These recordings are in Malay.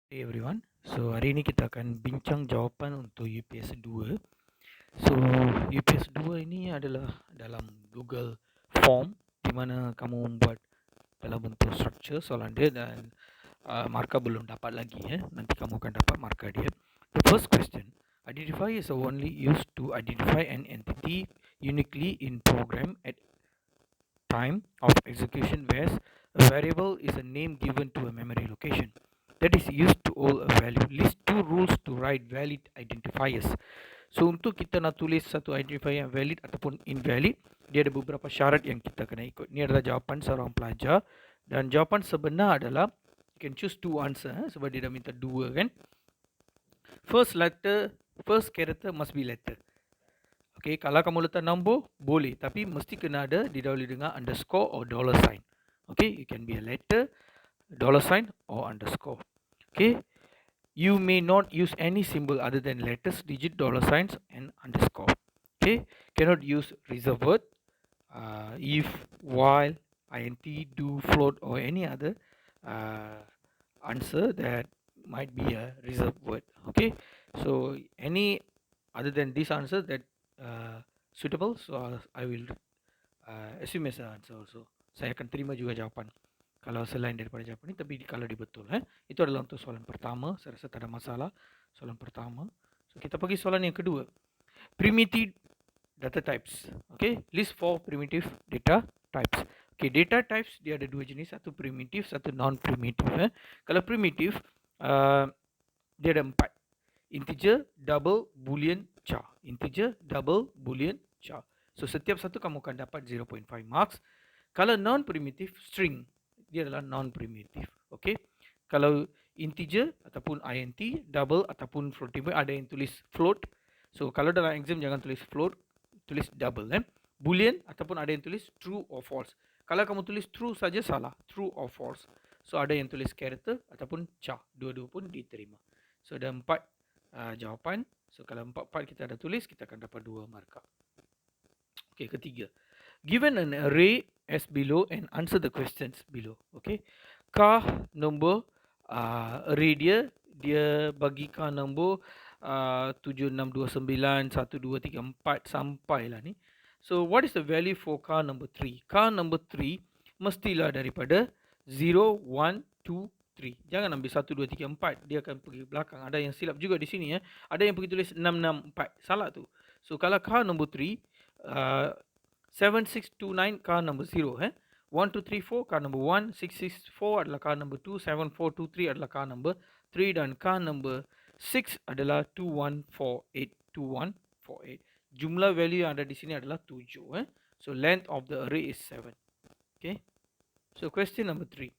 Hey everyone. So hari ini kita akan bincang jawapan untuk UPS 2. So UPS 2 ini adalah dalam Google Form di mana kamu membuat dalam bentuk structure soalan dia dan markah belum dapat lagi Nanti kamu akan dapat markah dia. The first question. Identify is only used to identify an entity uniquely in program at time of execution, whereas a variable is a name given to a memory location that is used to hold a value. List two rules to write valid identifiers. So untuk kita nak tulis satu identifier yang valid ataupun invalid, dia ada beberapa syarat yang kita kena ikut. Ini adalah jawapan seorang pelajar dan jawapan sebenar adalah you can choose two answer sebab dia dah minta dua kan. First character must be letter. Okay, kalau kamu letak nombor boleh, tapi mesti kena ada didahului dengan underscore or dollar sign. Okay, it can be a letter, dollar sign or underscore. Okay, you may not use any symbol other than letters, digit, dollar signs and underscore. Okay, cannot use reserved word, if, while, int, do, float or any other answer that might be a reserved word. Okay, so any other than this answer that suitable, so I will assume as an answer also. Saya akan terima juga jawapan kalau selain daripada jawapan ini, tapi kalau dia betul. Itu adalah untuk soalan pertama. Saya rasa tak ada masalah soalan pertama. So kita pergi soalan yang kedua. Primitive data types. Okay, list four primitive data types. Okay, data types dia ada dua jenis, satu primitive, satu non-primitive. Kalau primitive, dia ada empat. Integer, double, boolean, char. Integer, double, boolean, char. So setiap satu kamu akan dapat 0.5 marks. Kalau non-primitive, string. Dia adalah non-primitive. Okay. Kalau integer ataupun int, double ataupun floating point, ada yang tulis float. So kalau dalam exam jangan tulis float, tulis double. Boolean ataupun ada yang tulis true or false. Kalau kamu tulis true saja salah, true or false. So ada yang tulis character ataupun char. Dua-dua pun diterima. So ada empat jawapan. So kalau empat-empat kita ada tulis, kita akan dapat 2 markah. Okay, ketiga. Given an array as below and answer the questions below. Okay. Kah nombor array dia bagi kah nombor 7629 1234 sampai lah ni. So what is the value for car number 3? Car number 3 mestilah daripada 0, 1, 2, 3. Jangan ambil 1, 2, 3, 4. Dia akan pergi belakang. Ada yang silap juga di sini. Ada yang pergi tulis 6, 6, 4. Salah tu. So kalau car number 3, 7629 car number 0. 1, 2, 3, 4 car number 1. 664 adalah car number 2. 7423 adalah car number 3. Dan car number 6 adalah 2148. 2148. Jumlah value yang ada di sini adalah 7. So length of the array is 7. Okay. So question number 3.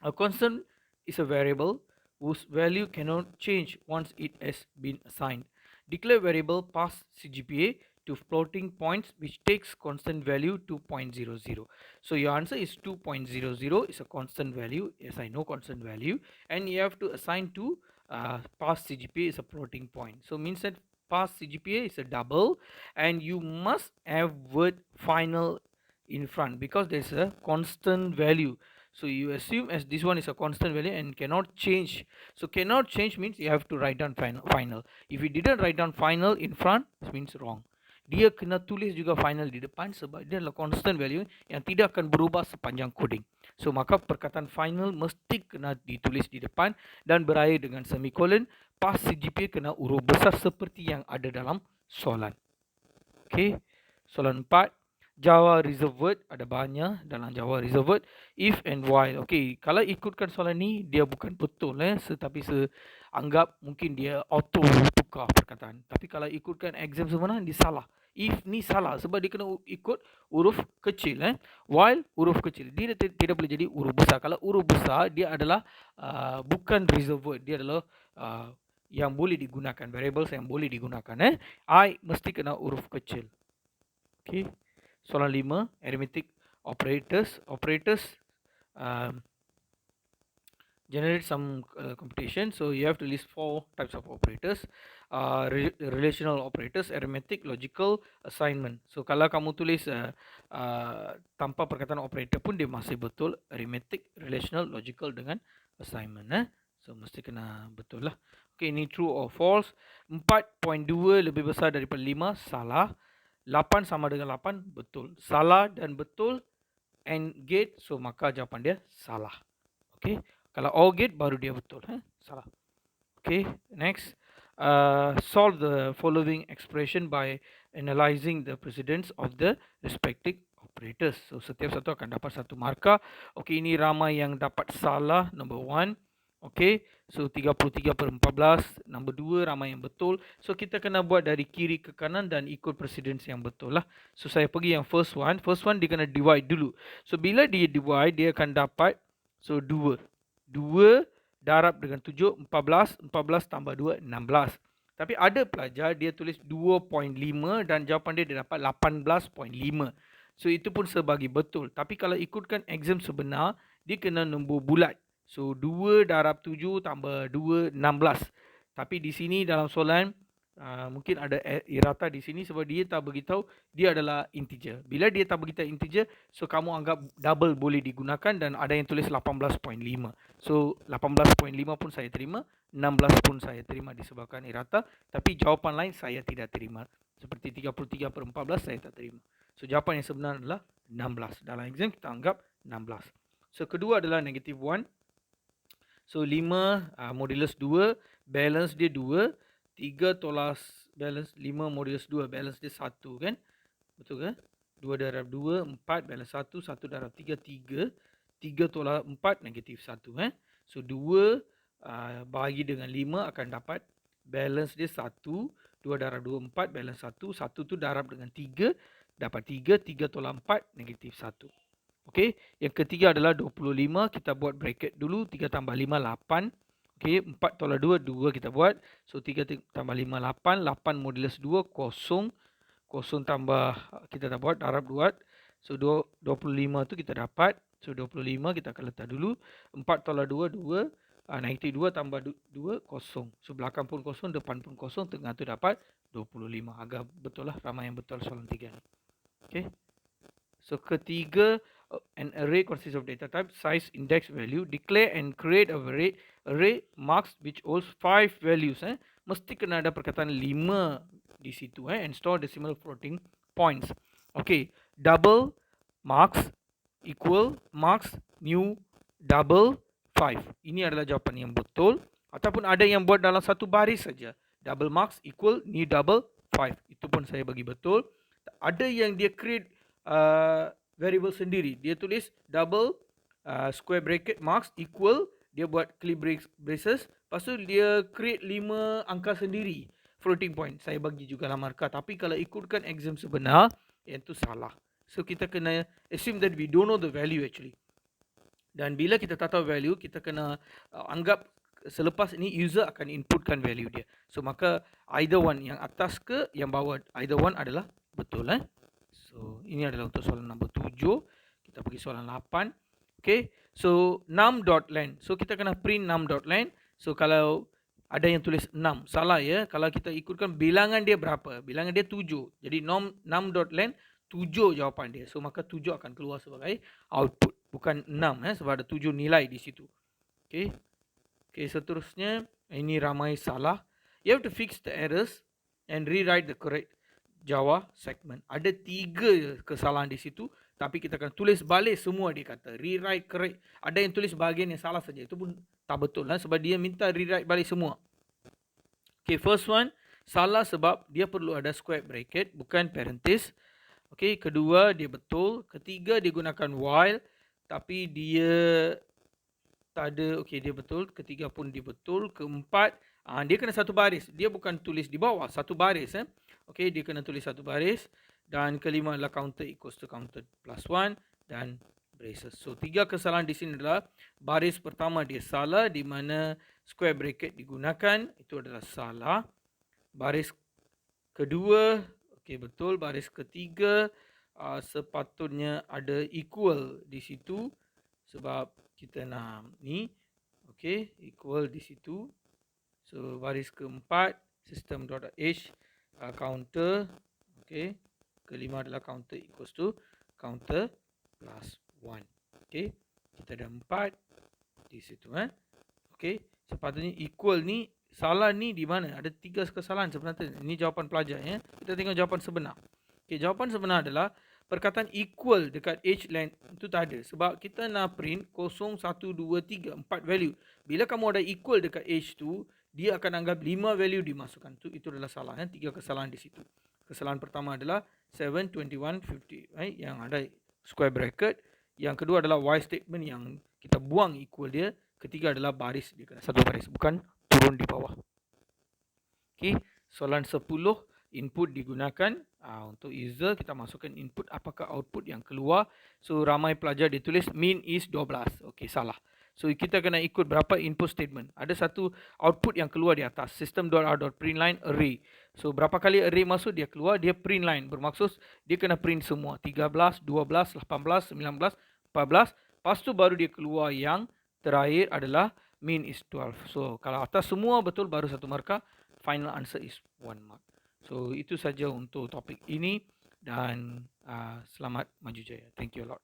A constant is a variable whose value cannot change once it has been assigned. Declare variable pass CGPA to floating points which takes constant value 2.00. So your answer is 2.00 is a constant value. Yes, I know constant value. And you have to assign to pass CGPA is a floating point. So means that pass CGPA is a double and you must have word final in front because there's a constant value. So you assume as this one is a constant value and cannot change. So cannot change means you have to write down final. If you didn't write down final in front, it means wrong. Dia kena tulis juga final di depan sebab dia adalah constant value yang tidak akan berubah sepanjang coding. So maka perkataan final mesti kena ditulis di depan dan berakhir dengan semicolon. Pass CGPA kena huruf besar seperti yang ada dalam soalan. Okay. Soalan 4. Java reserved word ada banyak dalam Java reserved word. If and while. Okay, kalau ikutkan soalan ni dia bukan betul tetapi anggap mungkin dia auto tukar perkataan. Tapi kalau ikutkan exam sebenar dia salah. If ni salah sebab dia kena ikut huruf kecil. While huruf kecil. Dia tidak boleh jadi huruf besar. Kalau huruf besar dia adalah bukan reserved word. Dia adalah yang boleh digunakan. Variables yang boleh digunakan. I mesti kena huruf kecil. Okay. Soalan 5, arithmetic operators. Operators generate some computation. So you have to list 4 types of operators. Relational operators, arithmetic, logical, assignment. So kalau kamu tulis tanpa perkataan operator pun dia masih betul. Arithmetic, relational, logical dengan assignment. So mesti kena betul lah. Okay, ini true or false. 4.2 lebih besar daripada 5, salah. 8 sama dengan 8, betul. Salah dan betul AND gate, so maka jawapan dia salah. Okay, kalau OR gate baru dia betul. Salah. Okay, next. Solve the following expression by analyzing the precedence of the respective operators. So setiap satu akan dapat satu markah. Okay, ini ramai yang dapat salah. Number 1. Okay, so 33/14. Number 2 ramai yang betul. So kita kena buat dari kiri ke kanan dan ikut precedence yang betul lah. So saya pergi yang first one. First one dia kena divide dulu. So bila dia divide, dia akan dapat, so 2. 2 darab dengan 7, 14. 14 tambah 2, 16. Tapi ada pelajar dia tulis 2.5 dan jawapan dia dapat 18.5. So itu pun sebagi betul. Tapi kalau ikutkan exam sebenar, dia kena nombor bulat. So 2 darab 7 tambah 2, 16. Tapi di sini dalam soalan mungkin ada errata di sini sebab dia tak beritahu dia adalah integer. Bila dia tak beritahu integer, so kamu anggap double boleh digunakan dan ada yang tulis 18.5. So 18.5 pun saya terima, 16 pun saya terima disebabkan errata, tapi jawapan lain saya tidak terima. Seperti 33/14 saya tak terima. So jawapan yang sebenar adalah 16. Dalam exam kita anggap 16. So kedua adalah negative 1. So 5 modulus 2, balance dia 2, 3 tolak balance 5 modulus 2, balance dia 1 kan? Betul kan? 2 darab 2, 4, balance 1, 1 darab 3, 3. 3 tolak 4, negatif 1 kan? So 2 bahagi dengan 5 akan dapat balance dia 1, 2 darab 2, 4, balance 1, 1 tu darab dengan 3, dapat 3, 3 tolak 4, negatif 1. Okey, yang ketiga adalah 25. Kita buat bracket dulu. 3 tambah 5, 8. Okey, 4 tolak 2, 2 kita buat. So 3 tambah 5, 8. 8 modulus 2, kosong. Kosong tambah, kita dah buat, darab 2. So 25 tu kita dapat. So 25 kita akan letak dulu. 4 tolak 2, 2. Negatif 2 tambah 2, kosong. So belakang pun kosong, depan pun kosong. Tengah tu dapat 25. Agak betul lah, ramai yang betul soalan 3 ni. Okey. So ketiga, an array consists of data type, size, index, value. Declare and create a array marks which holds 5 values. Mesti kena ada perkataan 5 di situ. And store decimal floating points. Okay, double marks equal marks new double 5. Ini adalah jawapan yang betul. Ataupun ada yang buat dalam satu baris saja. Double marks equal new double 5. Itu pun saya bagi betul. Ada yang dia create variable sendiri. Dia tulis double square bracket marks equal, dia buat curly braces, lepas tu dia create 5 angka sendiri, floating point. Saya bagi juga lah markah. Tapi kalau ikutkan exam sebenar, yang tu salah. So kita kena assume that we don't know the value actually. Dan bila kita tak tahu value, kita kena anggap selepas ini user akan inputkan value dia. So maka either one, yang atas ke yang bawah, either one adalah betul. So ini adalah untuk soalan nombor 7. Kita pergi soalan 8. Okay, so num.len. So kita kena print num.len. So kalau ada yang tulis 6, salah ya. Kalau kita ikutkan bilangan dia berapa? Bilangan dia 7. Jadi num.len 7 jawapan dia. So maka 7 akan keluar sebagai output, bukan 6 sebab ada 7 nilai di situ. Okay. Okay, seterusnya ini ramai salah. You have to fix the errors and rewrite the correct Java segment. Ada 3 kesalahan di situ, tapi kita akan tulis balik semua. Dia kata rewrite correct. Ada yang tulis bahagian yang salah saja. Itu pun tak betul sebab dia minta rewrite balik semua. Okay, first one salah sebab dia perlu ada square bracket, bukan parenthesis. Okay, kedua dia betul. Ketiga dia gunakan while, tapi dia tak ada. Okay, dia betul. Ketiga pun dia betul. Keempat, dia kena satu baris. Dia bukan tulis di bawah, satu baris. Okay, dia kena tulis satu baris. Dan kelima adalah counter equals to counter plus 1 dan braces. So 3 kesalahan di sini adalah baris pertama dia salah, di mana square bracket digunakan, itu adalah salah. Baris kedua, okay, betul. Baris ketiga sepatutnya ada equal di situ sebab kita nak ni. Okay, equal di situ. So baris keempat, system.h counter. Okay, kelima adalah counter equals to counter plus 1. Okay, kita ada 4 di situ. Okay, Sepatutnya equal ni, salah ni di mana? Ada 3 kesalahan sebenarnya. Ini jawapan pelajar ya. Kita tengok jawapan sebenar. Okey, jawapan sebenar adalah perkataan equal dekat age length itu tak ada. Sebab kita nak print 0, 1, 2, 3, 4 value. Bila kamu ada equal dekat age tu, dia akan anggap 5 value dimasukkan. Itu adalah salah. 3 kesalahan di situ. Kesalahan pertama adalah 7, 21, 50. Right? Yang ada square bracket. Yang kedua adalah Y statement yang kita buang equal dia. Ketiga adalah baris, dia kena satu baris, bukan turun di bawah. Okey, soalan 10, input digunakan untuk user, kita masukkan input, apakah output yang keluar. So ramai pelajar dia tulis min is 12. Okey, salah. So kita kena ikut berapa input statement. Ada satu output yang keluar di atas, system.out.println array. So berapa kali array masuk dia keluar, dia print line. Bermaksud dia kena print semua 13, 12, 18, 19, 14. Lepas tu baru dia keluar yang terakhir adalah min is 12. So kalau atas semua betul baru satu markah, final answer is 1 mark. So itu saja untuk topik ini dan selamat maju jaya. Thank you a lot.